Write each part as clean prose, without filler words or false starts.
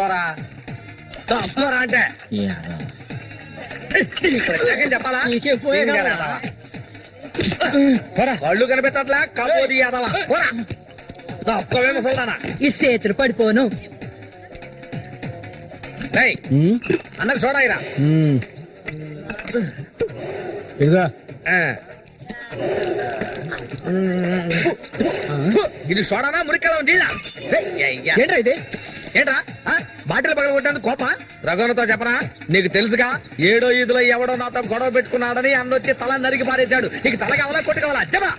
తప్పుకోరా తప్పుకోరా అంటే చెప్పాలా కళ్ళు కనిపించట్లా కబోది యాదవా తప్పుకోవే ముసల్దానా ఈ చేతులు పడిపోను. అన్నకు చూడాయిరా ఇదిగా ఇది చూడనా మురికలో నీళ్ళ ఏంట్రా ఇది? ఏంట్రా బాటిల్ పగల కొట్టేందుకు కోప రఘునతో చెప్పనా? నీకు తెలుసుగా 7వ ఈదులో ఎవడో నాతో గొడవ పెట్టుకున్నాడని అన్నొచ్చి తల నరికి పారేశాడు. నీకు తల కావాలా కొట్టు కావాలా చెప్పా?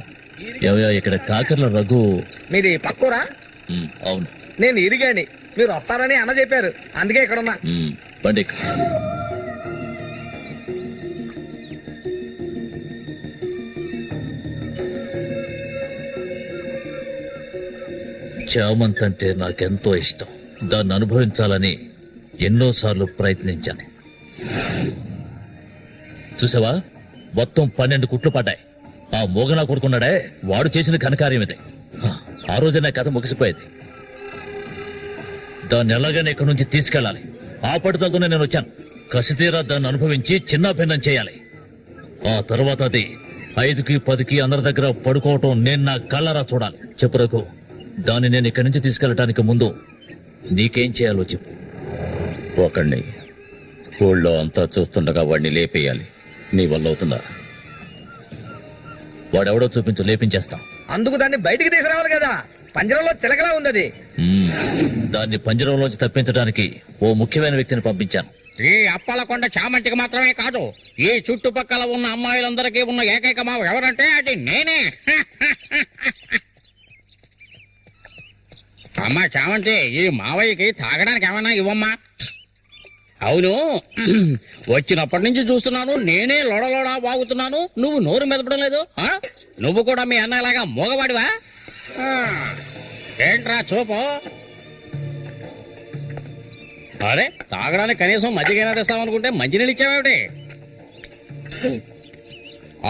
ఇక్కడ కాకర్ల రఘు మీది పక్కూరా? అవును, నేను ఇరిగాని మీరు వస్తారని అన్న చెప్పారు, అందుకే ఇక్కడ ఉన్నా. బండి చామంత్ అంటే నాకెంతో ఇష్టం. దాన్ని అనుభవించాలని ఎన్నోసార్లు ప్రయత్నించాను. చూసావా, మొత్తం 12 కుట్లు పడ్డాయి. ఆ మోగనా కొడుకున్నాడే, వాడు చేసిన ఘనకార్యం ఇదే. ఆ రోజే నా కథ ముగిసిపోయేది. దాన్ని ఎలాగైనా ఇక్కడి నుంచి తీసుకెళ్ళాలి. ఆ పట్టుదలతోనే నేను వచ్చాను. కసితీరా దాన్ని అనుభవించి చిన్న భిన్నం చేయాలి. ఆ తర్వాత అది 5కి 10కి అందరి దగ్గర పడుకోవటం నేను నా కళ్ళరా చూడాలి. చెప్పు రఘు, దాన్ని నేను ఇక్కడి నుంచి తీసుకెళ్ళటానికి ముందు నీకేం చేయాలో చెప్పు. ఒకడిని ఊళ్ళో అంతా చూస్తుండగా వాడిని లేపేయాలి. నీ వల్ల అవుతుందా? వాడెవడో చూపించు, లేపించేస్తాం. అందుకు దాన్ని బయటికి తీసుకురావాలి కదా, పంజరంలో చిలకలా ఉంది అది. దాన్ని పంజరంలోంచి తప్పించడానికి ఓ ముఖ్యమైన వ్యక్తిని పంపించాను. ఈ అప్పలకొండ చామంతికి మాత్రమే కాదు, ఈ చుట్టుపక్కల ఉన్న అమ్మాయిలందరికీ ఉన్న ఏకైక మావ ఎవరంటే అది నేనే. అమ్మా చామంతి, ఈ మావయ్యకి తాగడానికి ఏమన్నా ఇవ్వమ్మా. అవును, వచ్చినప్పటి నుంచి చూస్తున్నాను, నేనే లొడలోడా వాగుతున్నాను, నువ్వు నోరు మెదపడం లేదు. నువ్వు కూడా మీ అన్నలాగా మూగవాడివా? ఏంట్రా చూపు? అరే, తాగడానికి కనీసం మజ్జిగైనా తెస్తామనుకుంటే మంచినీళ్ళు ఇచ్చావేమిటి?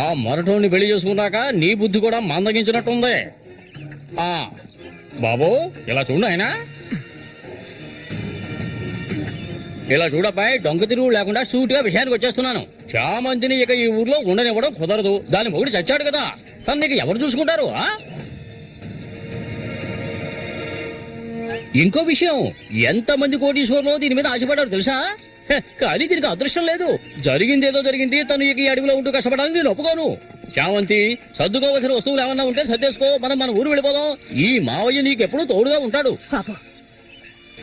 ఆ మొరటోని పెళ్లి చేసుకున్నాక నీ బుద్ధి కూడా మందగించినట్టుంది. బాబు, ఇలా చూడు ఆయన, ఇలా చూడబ్బాయి, డొంక తిరుగు లేకుండా సూటిగా విషయానికి వచ్చేస్తున్నాను. చామంతిని ఇక ఈ ఊర్లో ఉండనివ్వడం కుదరదు. దాని మొగుడు చచ్చాడు కదా, తను నీకు ఎవరు చూసుకుంటారు? ఇంకో విషయం, ఎంతమంది కోటీశ్వర్లో దీని మీద ఆశపడ్డారు తెలుసా? కానీ దీనికి అదృష్టం లేదు. జరిగిందేదో జరిగింది, తను ఇక ఈ అడవిలో ఉంటూ కష్టపడాలని నేను ఒప్పుకోను. చామంతి, సర్దుకోవలసిన వస్తువులు ఏమన్నా ఉంటే సర్దేసుకో, మనం మన ఊరు వెళ్ళిపోదాం. ఈ మావయ్య నీకెప్పుడు తోడుగా ఉంటాడు.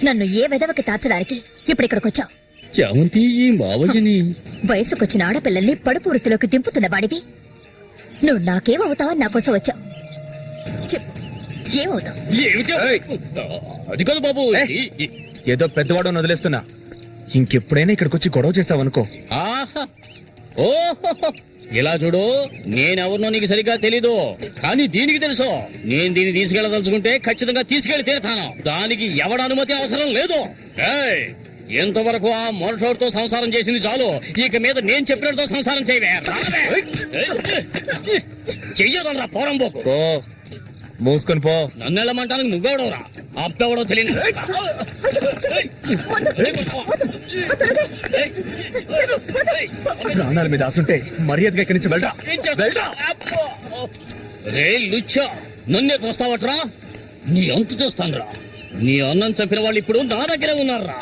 నన్ను ఏ విధవకి తార్చడానికి ఇప్పుడు ఇక్కడికి వచ్చావు? చామంతి, ఈ మావయ్యని వయసుకొచ్చిన ఆడపిల్లల్ని పడుపు వృత్తిలోకి దింపుతున్న వాడివి నువ్వు నాకేమవుతావని నా కోసం వచ్చావు. ఏమవుతావు? అది కాదు బాబు, ఏదో పెద్దవాడు వదిలేస్తున్నా. ఇంకెప్పుడైనా ఇక్కడికి వచ్చి గొడవ చేసావనుకో. ఓహో, ఇలా చూడు, నేనెవరినో నీకు సరిగ్గా తెలీదు, కానీ దీనికి తెలుసు. నేను దీన్ని తీసుకెళ్లదలుచుకుంటే ఖచ్చితంగా తీసుకెళ్లి తీరుతాను. దానికి ఎవడ అనుమతి అవసరం లేదు. ఎంతవరకు ఆ మొరటోడితో సంసారం చేసింది చాలు. ఇక మీద నేను చెప్పినతో సంసారం చేయవే. చెయ్యదరా పోరంబోకు. మూసుకొని పో. నన్ను వెళ్ళమంటానికి నువ్వెవడవరా? అప్పెవడో తెలియదు. ప్రాణాల మీద ఆసుంటే మర్యాదగా ఇక్కడి నుంచి వెళ్ళా. రే లుచ్చా, నన్నే చూస్తావట్రా? నీ అంతు చూస్తానురా. నీ అన్నం చంపిన వాళ్ళు ఇప్పుడు నా దగ్గరే ఉన్నారా?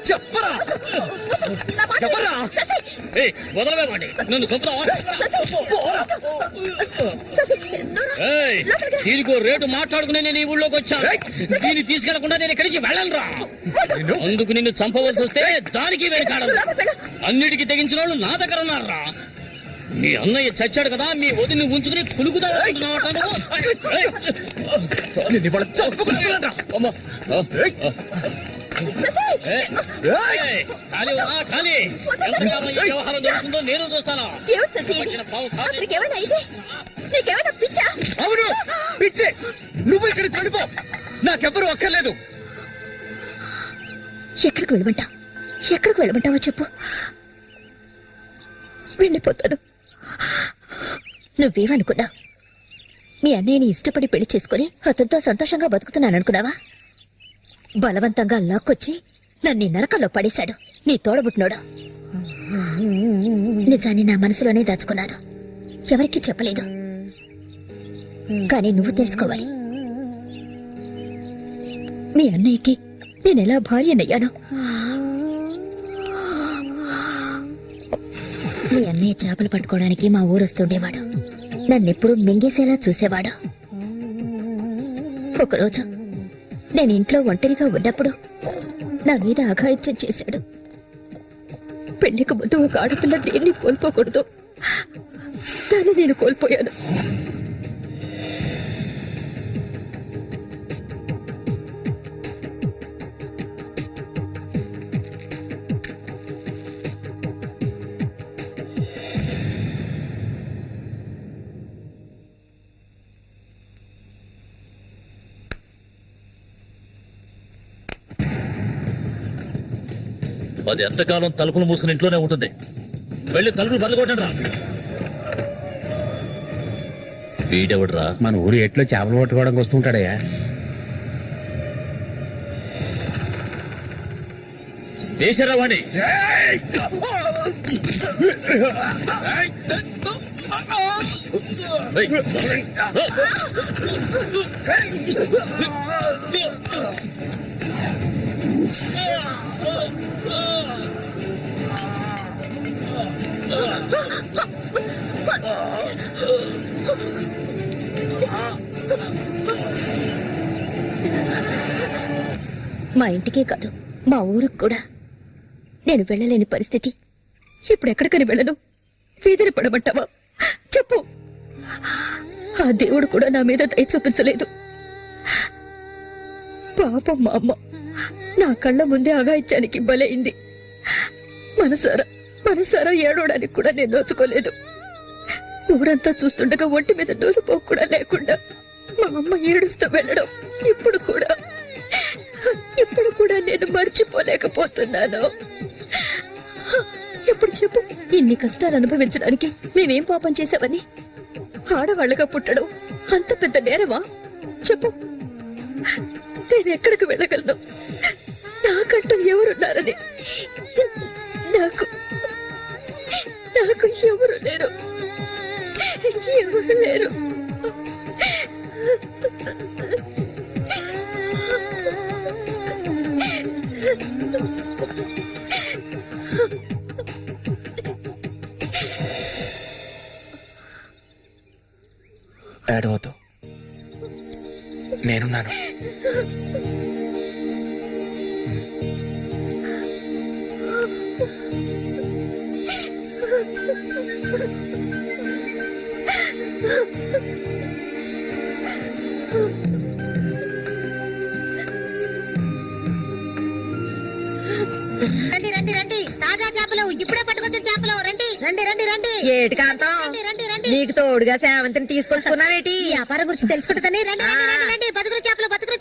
చెప్పరా వదలవే వాడి, నన్ను చంపుతావా? దీనికో రేటు మాట్లాడుకునే నేను ఈ ఊళ్ళోకి వచ్చాను. దీన్ని తీసుకెళ్లకుండా నేను ఇక్కడికి వెళ్ళను రా. అందుకు నిన్ను చంపవలసి వస్తే దానికి వెనకాడదు. అన్నిటికీ తెగించిన వాళ్ళు నా దగ్గర ఉన్నారా? మీ అన్నయ్య చచ్చాడు కదా, మీ వదిని ఉంచుకుని కులుకుతావు. వ్యవహారం జరుగుతుందో నేను చూస్తాను. అవును, పిచ్చి. నువ్వు ఇక్కడ చనిపో, నాకెవ్వరూ అక్కర్లేదు. ఎక్కడికి వెళ్ళమంటావో చెప్పు, వెళ్ళిపోతాను. నువ్వేమనుకున్నా? మీ అన్నయ్యని ఇష్టపడి పెళ్లి చేసుకుని అతనితో సంతోషంగా బతుకుతున్నాను అనుకున్నావా? బలవంతంగా లాక్కొచ్చి నన్ను ఈ నరకంలో పడేశాడు నీ తోడబుట్టినోడు. నిజాన్ని నా మనసులోనే దాచుకున్నాను, ఎవరికీ చెప్పలేదు. కానీ నువ్వు తెలుసుకోవాలి, మీ అన్నయ్యకి నేనెలా భార్యనయ్యాను. మీ అన్నయ్య చేపలు పట్టుకోవడానికి మా ఊరొస్తుండేవాడు. నన్నెప్పుడు మింగేసేలా చూసేవాడు. ఒకరోజు నేను ఇంట్లో ఒంటరిగా ఉన్నప్పుడు నా మీద అఘాయిత్యం చేశాడు. పెళ్లికి ముందు ఒక ఆడపిల్ల దేన్ని కోల్పోకూడదు, దాన్ని నేను కోల్పోయాను. అది ఎంతకాలం తలుపులు మూసుకుని ఇంట్లోనే ఉంటుంది. వెళ్ళి తలుపులు బదలగొట్టండి రా. వీడెవడ్రా? మన ఊరు ఎట్లో చేపలు పట్టుకోవడానికి వస్తుంటాడయ్యా. వేసారా వాణ్ణి? మా ఇంటికే కాదు, మా ఊరికి కూడా నేను వెళ్ళలేని పరిస్థితి. ఇప్పుడు ఎక్కడికని వెళ్ళను? వీధిన పడమంటావా? చెప్పు. ఆ దేవుడు కూడా నా మీద దయ చూపించలేదు. పాపం మా అమ్మ నా కళ్ళ ముందే అఘాయిత్యానికి బలైంది. మనసారా ఏడవడానికి కూడా నేను నోచుకోలేదు. ఊరంతా చూస్తుండగా ఒంటి మీద నూలుపో కూడా లేకుండా మా అమ్మ ఏడుస్తూ వెళ్ళడం ఇప్పుడు కూడా నేను మర్చిపోలేకపోతున్నాను. ఇప్పుడు చెప్పు, ఇన్ని కష్టాలు అనుభవించడానికి మేమేం పాపం చేశావని? ఆడవాళ్లుగా పుట్టడం అంత పెద్ద నేరమా? చెప్పు, నేను ఎక్కడికి వెళ్ళగలను? నాకంటూ ఎవరున్నారని నాకు ఎవరు లేరు. ఏడవద్దు, నేనున్నాను. రండి రండి రండి, తాజా చేపలు ఇప్పుడే పట్టుకొచ్చిన చేపలు. రండి రండి రండి రండి. ఏటి కాంతం, రండి రండి. నీకు తోడుగా సేవంతిని తీసుకొచ్చుకున్నావేటి? వ్యాపారం గురించి తెలుసుకుంటుందని. రండి రండి రండి రండి. బతుకులు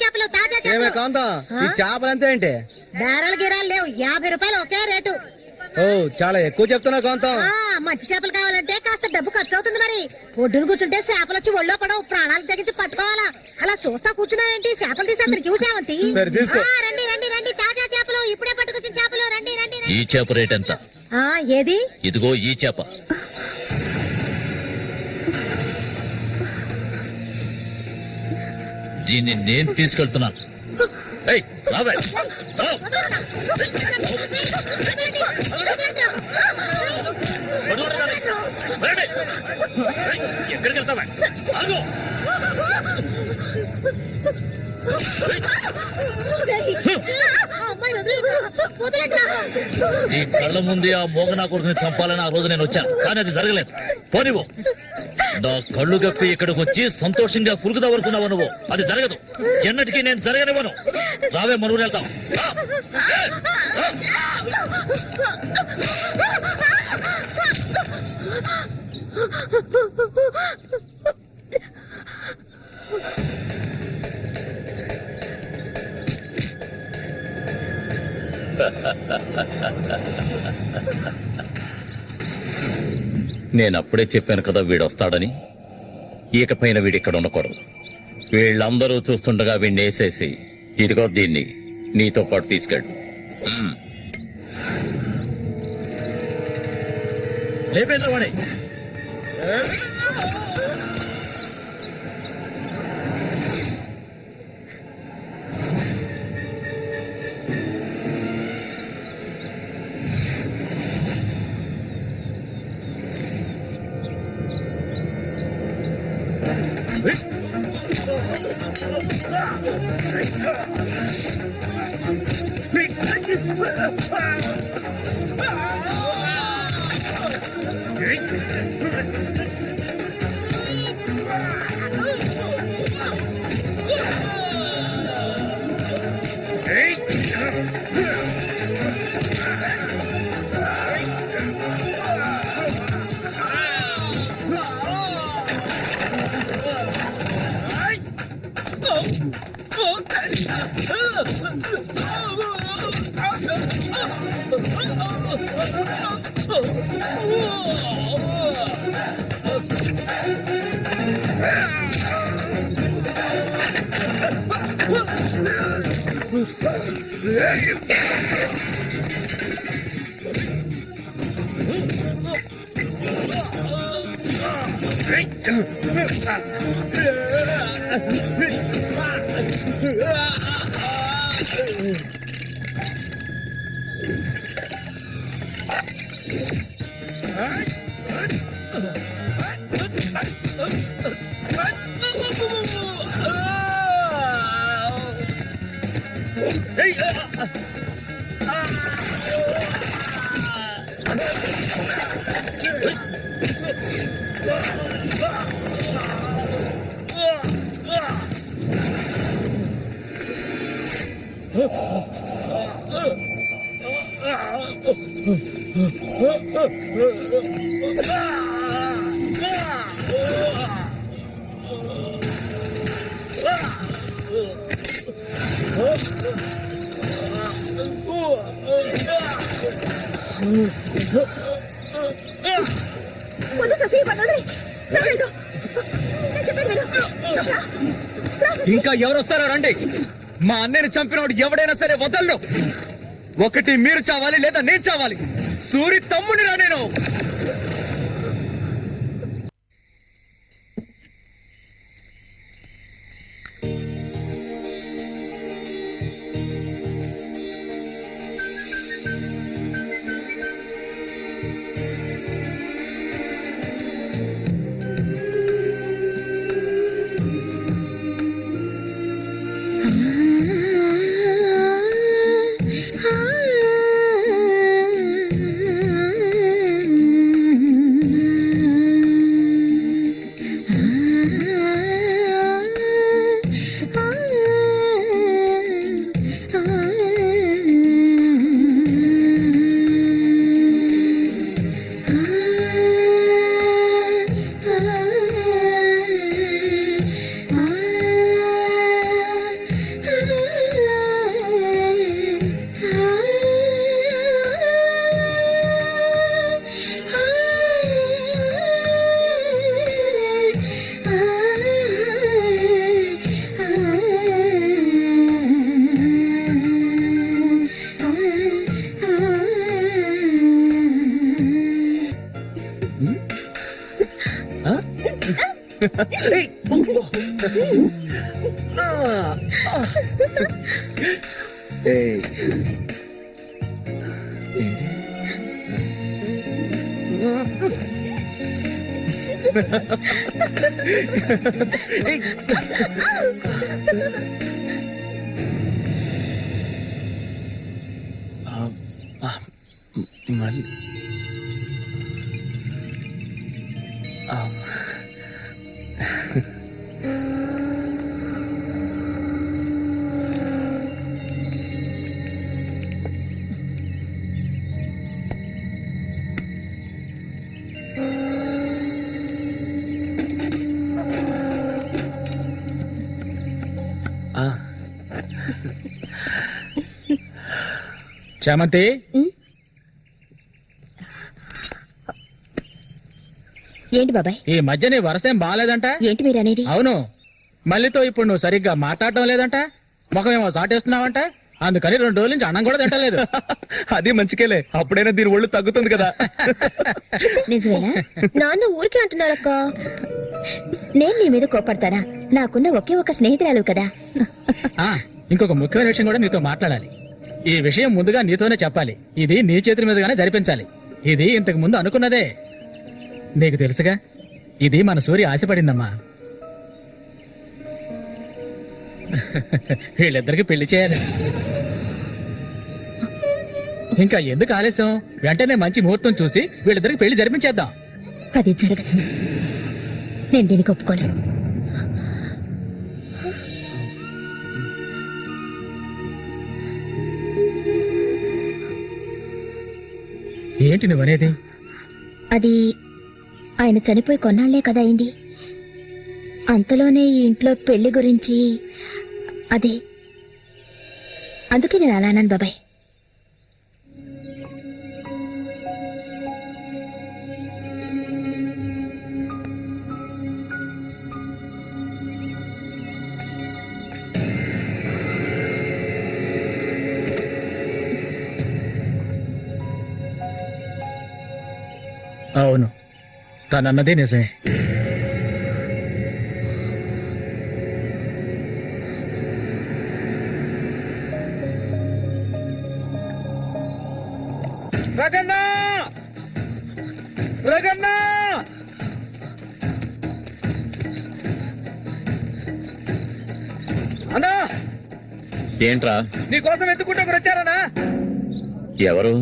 చేపలు తాజా చేపలు. కాంతం, ఈ చేపలంతా ఏంటి? బేరాలు గిరాలు లేవు, 50 రూపాయలు ఒకే రేటు. ఓ, చాలా ఎక్కువ చెప్తున్నా కాంతం. మంచి చేపలు కావాలంటే కాస్త డబ్బు ఖర్చు అవుతుంది. మరి ఒడ్డును కూర్చుంటే చేపలు వచ్చి ఒళ్ళో పడవు, ప్రాణాలు తెగించి పట్టుకోవాలా. అలా చూస్తా కూర్చున్నావేంటి? చేపలు తీసి అందరికి సేవంతి. రండి రండి రండి, తాజా చేపలు ఇప్పుడే పట్టుకొచ్చిన చేపలు. రండి రండి. ఈ చేప రేట్ ఎంత? ఏది? ఇదిగో ఈ చేప. దీన్ని నేను తీసుకెళ్తున్నాను. ఏయ్, రావే. రా. రండి. ఎక్కడికి వెళ్తావా? ఆగు. ఈ కళ్ళ ముందే ఆ మోగనా కొడుకుని చంపాలని ఆ రోజు నేను వచ్చాను, కానీ అది జరగలేదు. పోనివ్వు. నా కళ్ళు కప్పి ఇక్కడికి వచ్చి సంతోషంగా కురుకుదావనుకున్నావు నువ్వు. అది జరగదు, ఎన్నటికీ నేను జరగనివ్వను. రావే, మన ఊరు వెళ్తాం. నేనప్పుడే చెప్పాను కదా వీడొస్తాడని. ఇకపైన వీడిక్కడ ఉండకూడదు. వీళ్ళందరూ చూస్తుండగా వీడిని వేసేసి ఇదిగో దీన్ని నీతో పాటు తీసుకెళ్ళు. లేపేంద్ర వాణి. ముందు శశి పడాలి. ఇంకా ఎవరు వస్తారో రండి. మా అన్నయ్యని చంపినోడు ఎవడైనా సరే వదలను. ఒకటి మీరు చావాలి లేదా నేను చావాలి. సూరి తమ్ముని రా నేను. చామంతి, ఏంటి బాబాయ్? ఈ మధ్య నీ వరసేం బాగాలేదంట. ఏంటి మీరు అనేది? అవును, మళ్ళీతో ఇప్పుడు నువ్వు సరిగ్గా మాట్లాడటం లేదంట. ముఖమేమో సాటేస్తున్నావంట. అందుకని 2 రోజుల నుంచి అన్నం కూడా తింటలేదు. అది మంచికేలే, అప్పుడైనా దీని ఒళ్ళు తగ్గుతుంది కదా. నిజమేనా? నాన్న ఊరికే అంటున్నారక్క. నేను నీ మీద కోపడతానా? నాకున్న ఒకే ఒక స్నేహితురాలు కదా. ఇంకొక ముఖ్యమైన విషయం కూడా నీతో మాట్లాడాలి. ఈ విషయం ముందుగా నీతోనే చెప్పాలి. ఇది నీ చేతుల మీదుగానే జరిపించాలి. ఇది ఇంతకు ముందు అనుకున్నదే. నీకు తెలుసుగా, ఇది మన సూర్య ఆశపడిందమ్మా. వీళ్ళిద్దరికి పెళ్లి చేయాలి. ఇంకా ఎందుకు ఆలస్యం? వెంటనే మంచి ముహూర్తం చూసి వీళ్ళిద్దరికి పెళ్లి జరిపించేద్దాం. అది జరగదు. నేను దీనికి ఒప్పుకోను. ఏంటి నువ్వనేది? అది ఆయన చనిపోయి కొన్నాళ్లే కదా అయింది. అంతలోనే ఈ ఇంట్లో పెళ్లి గురించి అదే, అందుకే నేను అలా అన్నాను బాబాయ్. అవును, తనన్నదే నిజమే. రగన్నా, రగన్నా, అన్నా, ఏంట్రా? నీకోసం ఎత్తుకుంటే ఒకరు వచ్చారనా? ఎవరు?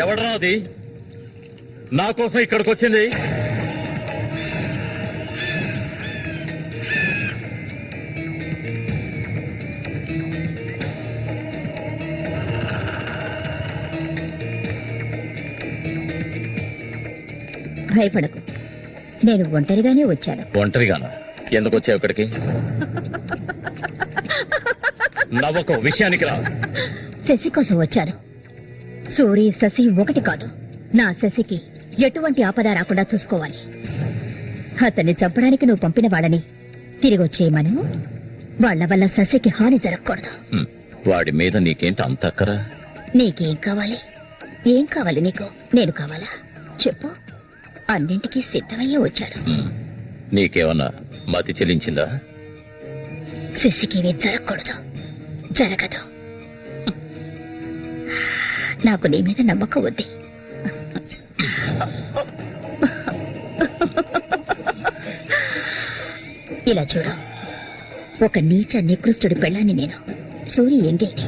ఎవడరా అది నా కోసం ఇక్కడికి వచ్చింది? భయపడకు, నేను ఒంటరిగానే వచ్చాను. ఒంటరిగానా? ఎందుకు వచ్చావు ఇక్కడికి? నవ్వకు, విషయానికి రా. శశి కోసం వచ్చాను. సూరి, శశి ఒకటి కాదు. నా శశికి ఎటువంటి ఆపద రాకుండా చూసుకోవాలి. అతన్ని చంపడానికి నువ్వు పంపిన వాడని తిరిగి వచ్చేయమను. వాళ్ల వల్ల శశికి హాని జరగకూడదు. వాడి మీద నీకేంటి అంత అక్కరా? నీకేం కావాలి? ఏం కావాలి నీకు? నేను కావాలా? చెప్పు. అన్నింటికీ సిద్ధమయ్యే వచ్చాను. నీకేమన్నా మతి చెల్లించిందా? శశికి ఇవి జరగకూడదు, జరగదు. నాకు నీ మీద నమ్మకం ఉంది. ఇలా చూడు, ఒక నీచ నికృష్టుడి పెళ్ళాన్ని నేను, సూరి ఎంగిల్ని.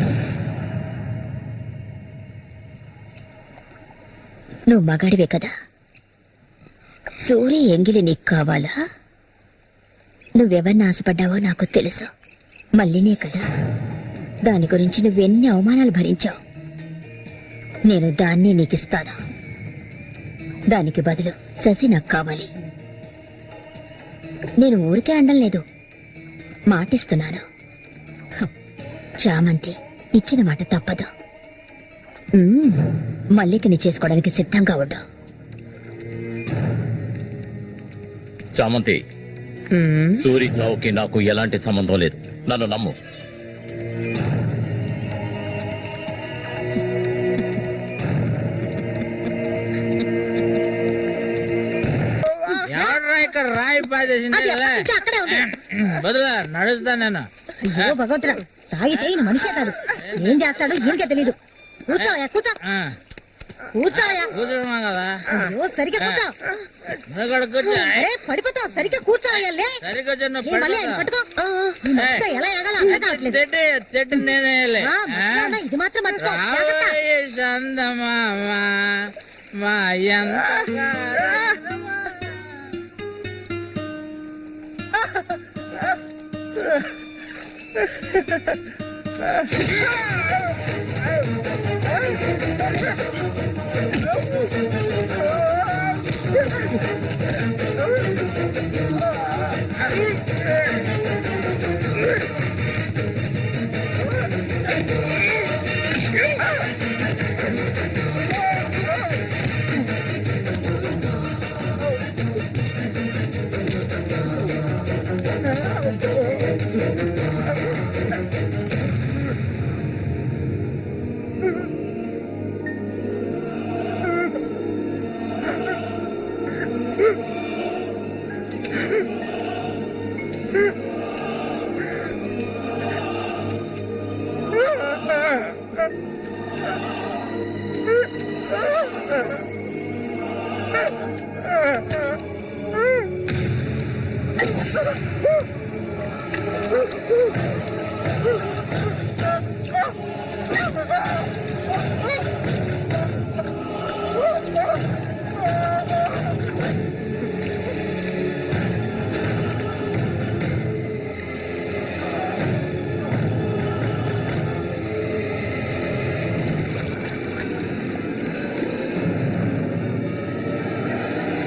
నువ్వు మగాడివే కదా. సూరి ఎంగిలి నీకు కావాలా? నువ్వెవరిని ఆశపడ్డావో నాకు తెలుసు. మళ్ళీనే కదా. దాని గురించి నువ్వెన్ని అవమానాలు భరించావు. నేను దాన్నే నీకిస్తాను. దానికి బదులు శశి నాకు కావాలి. నేను ఊరికే అండం లేదు, మాటిస్తున్నాను. చామంతి ఇచ్చిన మాట తప్పదు. మల్లికని చేసుకోవడానికి సిద్ధంగా ఉండు. చామంతి, సూరి చావుకి నాకు ఎలాంటి సంబంధం లేదు. నన్ను నమ్ము. ఇక్కడ రాయి పాదేసింది అది ఎప్పటి నుంచో అక్కడే ఉంది. బదులా నడుస్తా నేను. అయ్యో భగవంతుడా, తాగితే ఈయన మనిషే కాదు. ఏం చేస్తాడో ఈయనకే తెలీదు. కూర్చోయా, కూర్చో. కూర్చోయా. కూర్చోమా కదా. అయ్యో సరిగ్గా కూర్చో. ఇక్కడ కూర్చో. పడిపోతావు. సరిగ్గా కూర్చోవయ్యాలే. సరిగ్గా మళ్ళీ ఆయన పట్టుకో. ఈ మనిషితో ఎలా ఎగాలో అర్థం కావట్లేదు. చెట్టు నేనే ఇది మాత్రం మర్చిపో. జాగ్రత్త. చందమామ మా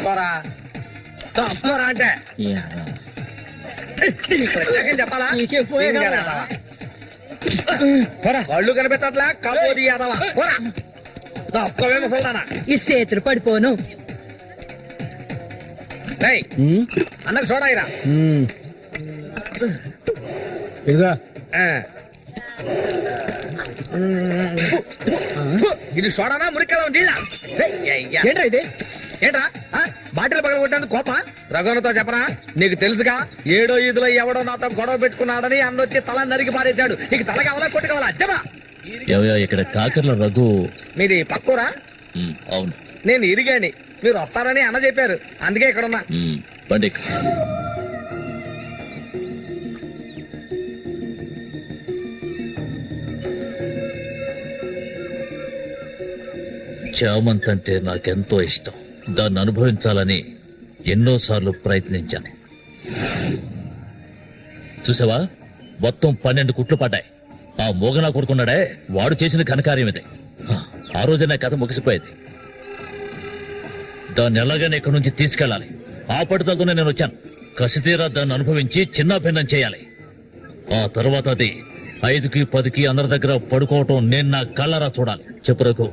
పోరా పోరా అంటే చెప్పాలా కళ్ళు కనిపించట్లా కబోది యాదవా పోరా తప్పవే ముసల్దానా ఈ చేతులు పడిపోను. ఏయ్, అన్నకు చూడాయిరా ఇదిగా ఇది చూడనా మురికలో నీళ్ళ ఏంట్రా ఇది? ఏంట్రా బాటిల్ పగల కొట్టేందుకు కోప రఘునతో చెప్పరా నీకు తెలుసుగా ఏడో ఈదులో ఎవడో నాతో గొడవ పెట్టుకున్నాడని అన్నొచ్చి తల నరికి పారేశాడు నీకు తల కావాలా కొట్టు కావాలా చెప్పరా ఏవయ్యా, ఇక్కడ కాకర్ల రఘు. మీది పక్కూరా అవును. నేను ఇరిగాని మీరు వస్తారని అన్న చెప్పారు అందుకే ఇక్కడ ఉన్నా బండి చామంత్ అంటే నాకెంతో ఇష్టం. దాన్ని అనుభవించాలని ఎన్నోసార్లు ప్రయత్నించాను. చూసావా, మొత్తం 12 కుట్లు పడ్డాయి. ఆ మోగనా కొడుకున్నాడే, వాడు చేసిన ఘనకార్యం ఇదే. ఆ రోజు నా కథ ముగిసిపోయేది. దాన్ని ఎలాగైనా ఇక్కడి నుంచి తీసుకెళ్ళాలి. ఆ పట్టుదలతోనే నేను వచ్చాను. కసితీరా దాన్ని అనుభవించి చిన్న భిన్నం చేయాలి. ఆ తర్వాత అది 5కి 10కి అందరి దగ్గర పడుకోవటం నేను నా కళ్ళరా చూడాలి. చెప్పు రఘు,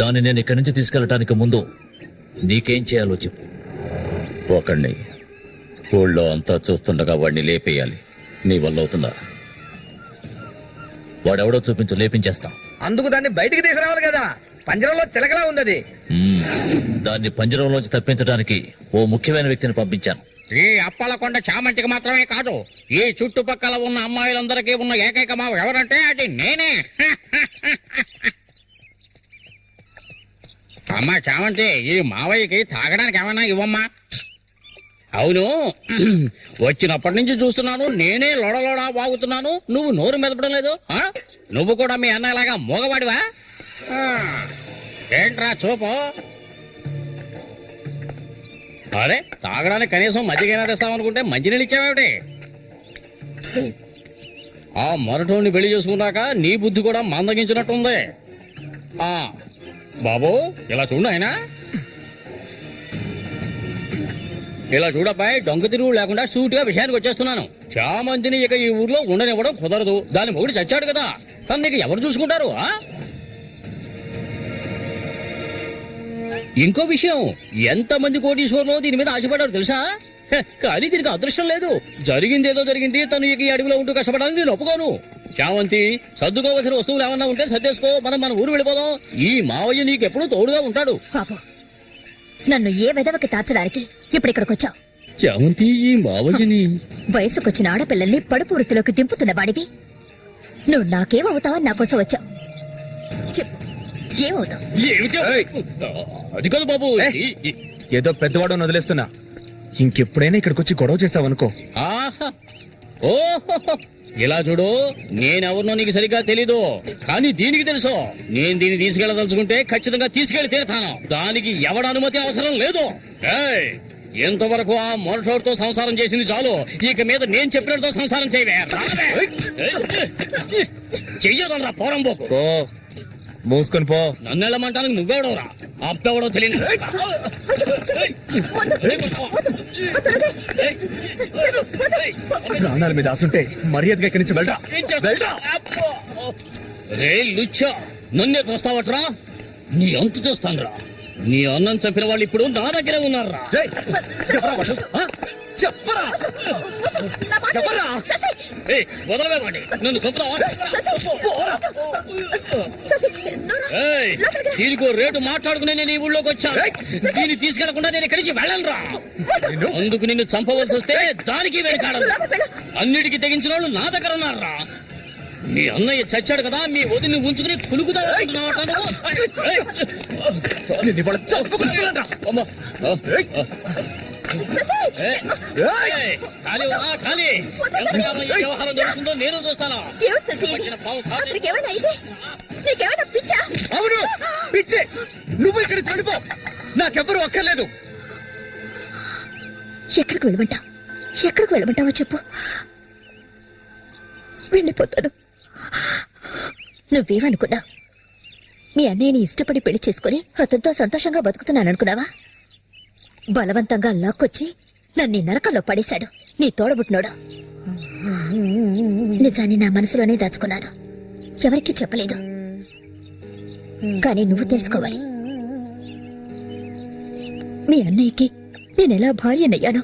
దాన్ని నేను ఇక్కడి నుంచి తీసుకెళ్ళటానికి ముందు నీకేం చేయాలో చెప్పు. ఒకడిని ఊళ్ళో అంతా చూస్తుండగా వాడిని లేపేయాలి. నీ వల్ల అవుతుందా? వాడెవడో చూపించు, లేపించేస్తాం. అందుకు దాన్ని బయటికి తీసుకురావాలి కదా, పంజరంలో చిలకలా ఉంది అది. దాన్ని పంజరంలోంచి తప్పించడానికి ఓ ముఖ్యమైన వ్యక్తిని పంపించాను. ఈ అప్పలకొండ చామంతికి మాత్రమే కాదు, ఈ చుట్టుపక్కల ఉన్న అమ్మాయిలందరికీ ఉన్న ఏకైక మావ ఎవరంటే అది నేనే. అమ్మా చామంతి, ఈ మావయ్యకి తాగడానికి ఏమన్నా ఇవ్వమ్మా. అవును, వచ్చినప్పటి నుంచి చూస్తున్నాను, నేనే లోడలోడా వాగుతున్నాను, నువ్వు నోరు మెదపడం లేదు. నువ్వు కూడా మీ అన్నలాగా మోగవాడివా? ఏంట్రా చూపు? అరే, తాగడానికి కనీసం మజ్జిగైనా తెస్తామనుకుంటే మంచినీళ్ళు ఇచ్చావేమిటి? ఆ మరటోని పెళ్లి చేసుకున్నాక నీ బుద్ధి కూడా మందగించినట్టుంది. బాబు, ఇలా చూడు ఆయన, ఇలా చూడబ్బాయి, డొంక తిరుగు లేకుండా సూటిగా విషయానికి వచ్చేస్తున్నాను. చామంతిని ఇక ఈ ఊర్లో ఉండనివ్వడం కుదరదు. దాని మొగుడు చచ్చాడు కదా, తను నీకు ఎవరు చూసుకుంటారు? ఇంకో విషయం, ఎంతమంది కోటీశ్వర్లో దీని మీద ఆశపడ్డారు తెలుసా? కానీ దీనికి అదృష్టం లేదు. జరిగిందేదో జరిగింది, తను ఇక ఈ అడవిలో ఉంటూ కష్టపడాలని నేను ఒప్పుకోను. చామంతి, సర్దుకోవలసిన వస్తువులు ఏమన్నా ఉంటే సర్దేసుకో, మనం మన ఊరు వెళ్ళిపోదాం. ఈ మావయ్య నీకెప్పుడు తోడుగా ఉంటాడు. పాపం, నన్ను ఏ విధవకి తార్చడానికి ఇప్పుడు ఇక్కడికి వచ్చావు? చామంతి, ఈ మావయ్యని వయసుకొచ్చిన ఆడపిల్లల్ని పడుపు వృత్తిలోకి దింపుతున్న వాడివి నువ్వు నాకేమవుతావని నా కోసం వచ్చావు. చెప్పు, ఏమవుతావు? అది కాదు బాబు, ఏదో పెద్దవాడు వదిలేస్తున్నా. ఇంకెప్పుడైనా ఇక్కడికి వచ్చి గొడవ చేసావనుకో. ఓహో, ఇలా చూడు, నేనెవరినో నీకు సరిగ్గా తెలీదు, కానీ దీనికి తెలుసు. నేను దీన్ని తీసుకెళ్లదలుచుకుంటే ఖచ్చితంగా తీసుకెళ్లి తీరుతాను. దానికి ఎవడ అనుమతి అవసరం లేదు. ఎంతవరకు ఆ మొరటోడితో సంసారం చేసింది చాలు. ఇక మీద నేను చెప్పినట్టుతో సంసారం చేయవే. చెయ్యదనరా పోరంబోకు. మూసుకొని పో. నన్ను వెళ్ళమంటానికి నువ్వెవడవరా? అప్పెవడో తెలియదు. ప్రాణాల మీద ఆసుంటే మర్యాదగా ఇక్కడి నుంచి వెళ్ళా. రే లుచ్చా, నన్నే చూస్తావట్రా? నీ అంతు చూస్తానురా. నీ అన్నం చంపిన వాళ్ళు ఇప్పుడు నా దగ్గరే ఉన్నారా? చెప్పరా చెప్పరా ఏయ్, వదలవేవాడి నన్ను చంపుతావా? ఏయ్, దీనికో రేటు మాట్లాడుకునే నేను ఈ ఊళ్ళోకి వచ్చాను. దీన్ని తీసుకెళ్లకుండా నేను ఇక్కడి నుంచి వెళ్ళనురా. అందుకు నిన్ను చంపవలసి వస్తే దానికి వెనకాడను. అన్నిటికీ తెగించిన వాళ్ళు నా దగ్గర ఉన్నారా? మీ అన్నయ్య చచ్చాడు కదా, మీ వదిని ఉంచుకుని కులుకుతా వ్యవహారం జరుగుతుందో నేను చూస్తాను. అవును పిచ్చి, నువ్వు ఇక్కడ చనిపో, నాకెవ్వరూ అక్కర్లేదు. ఎక్కడికి వెళ్ళమంటావు? ఎక్కడికి వెళ్ళమంటావో చెప్పు, వెళ్ళిపోతాను. నువ్వేమనుకున్నావు? మీ అన్నయ్యని ఇష్టపడి పెళ్లి చేసుకుని అతనితో సంతోషంగా బతుకుతున్నాననుకున్నావా? బలవంతంగా లాక్కొచ్చి నన్ను ఈ నరకంలో పడేశాడు నీ తోడబుట్టినోడు. నిజాన్ని నా మనసులోనే దాచుకున్నాను, ఎవరికీ చెప్పలేదు. కానీ నువ్వు తెలుసుకోవాలి, మీ అన్నయ్యకి నేనెలా భార్యనయ్యాను.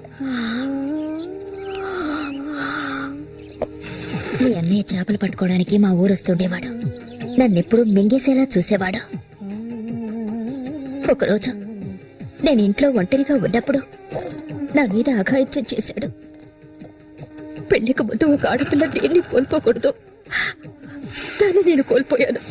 మీ అన్నయ్య చేపలు పట్టుకోవడానికి మా ఊరొస్తుండేవాడు. నన్నెప్పుడు మింగేసేలా చూసేవాడు. ఒకరోజు నేను ఇంట్లో ఒంటరిగా ఉన్నప్పుడు నా మీద అఘాయిత్యం చేశాడు. పెళ్లికి ముందు ఒక ఆడపిల్ల దేన్ని కోల్పోకూడదు, దాన్ని నేను కోల్పోయాను.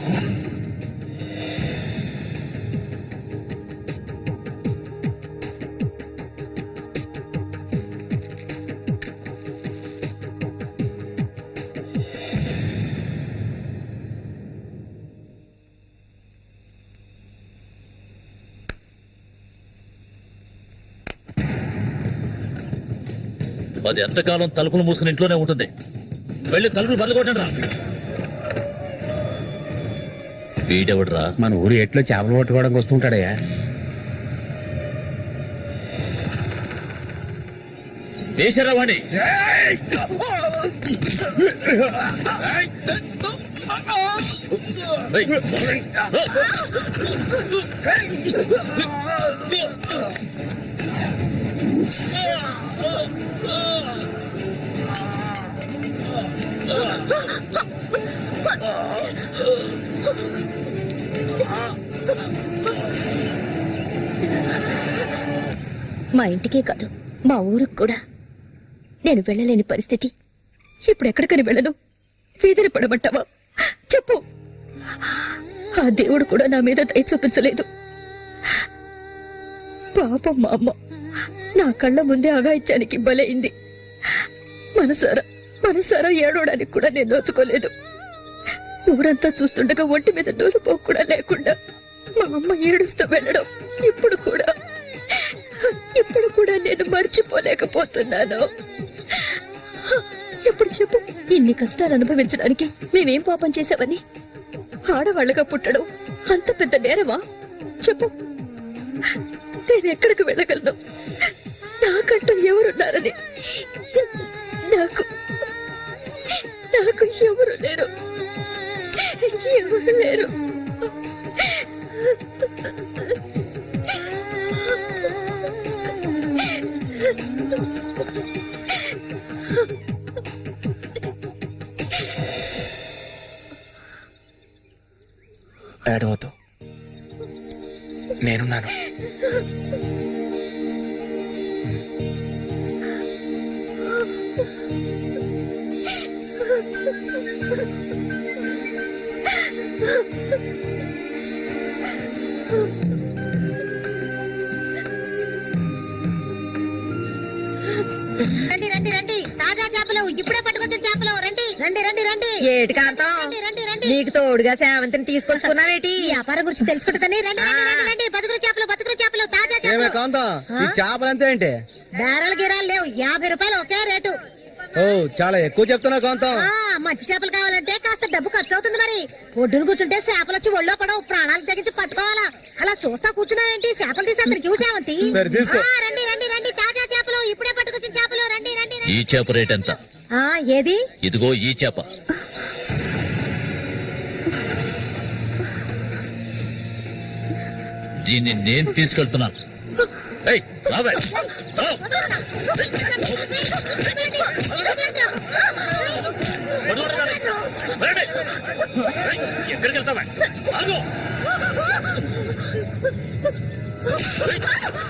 అది ఎంతకాలం తలుపులు మూసుకుని ఇంట్లోనే ఉంటుంది. వెళ్ళి తలుపులు బదలగొట్టండి రా. వీడెవడ్రా? మన ఊరు ఎట్లో చేపలు పట్టుకోవడానికి వస్తుంటాడయ్యా. దేశరావాణి మా ఇంటికే కాదు, మా ఊరికి కూడా నేను వెళ్ళలేని పరిస్థితి. ఇప్పుడు ఎక్కడికని వెళ్ళను? వీధిని పడమంటావా? చెప్పు. ఆ దేవుడు కూడా నా మీద దయ చూపించలేదు. పాపం మా అమ్మ నా కళ్ళ ముందే అఘాయిత్యానికి బలైంది. మనసారా ఏడవడానికి కూడా నేను నోచుకోలేదు. ఊరంతా చూస్తుండగా ఒంటి మీద నూలుపోకు కూడా లేకుండా మా అమ్మ ఏడుస్తూ వెళ్ళడం ఇప్పుడు కూడా నేను మర్చిపోలేకపోతున్నాను. ఇప్పుడు చెప్పు, ఇన్ని కష్టాలు అనుభవించడానికి మేమేం పాపం చేశావని? ఆడవాళ్ళగా పుట్టడం అంత పెద్ద నేరమా? చెప్పు, నేను ఎక్కడికి వెళ్ళగలను? నాకంటూ ఎవరున్నారని నాకు ఎవరు లేరు. ఏడవద్దు, నేనున్నాను. రండి రండి రండి, తాజా చేపలు ఇప్పుడే పట్టుకొచ్చిన చేపలు. రండి రండి రండి రండి. ఏటి కాంతం, రండి రండి. నీకు తోడుగా సేవంతిని తీసుకొచ్చుకున్నావేటి? ఈ వ్యాపారం గురించి తెలుసుకుంటుందని రండి రండి రండి రండి. బతుకులు చేపలు తాజా చేపలు. కాంతం, ఈ చేపలు అంతే ఏంటి? బేరాలు గిరాలు లేవు, 50 రూపాయలు ఒకే రేటు. ఓ, చాలా ఎక్కువ చెప్తున్నా కాంతం. మంచి చేపలు కావాలంటే కాస్త డబ్బు ఖర్చు అవుతుంది మరి. ఒడ్డును కూర్చుంటే చేపలు వచ్చి ఒళ్ళో పడవు, ప్రాణాలు తెగించి పట్టుకోవాలా. అలా చూస్తా కూర్చున్నావేంటి? చేపలు తీసి అతనికి సేవంతి. రండి రండి రండి, తాజా చేపలు ఇప్పుడే పట్టుకొచ్చిన చేపలు. రండి రండి. ఈ చేప రేట్ ఎంత? ఏది? ఇదిగో ఈ చేప. దీన్ని నేను తీసుకెళ్తున్నాను. ఏయ్, రావే. ఎక్కడికి వెళ్తావా? ఆగు!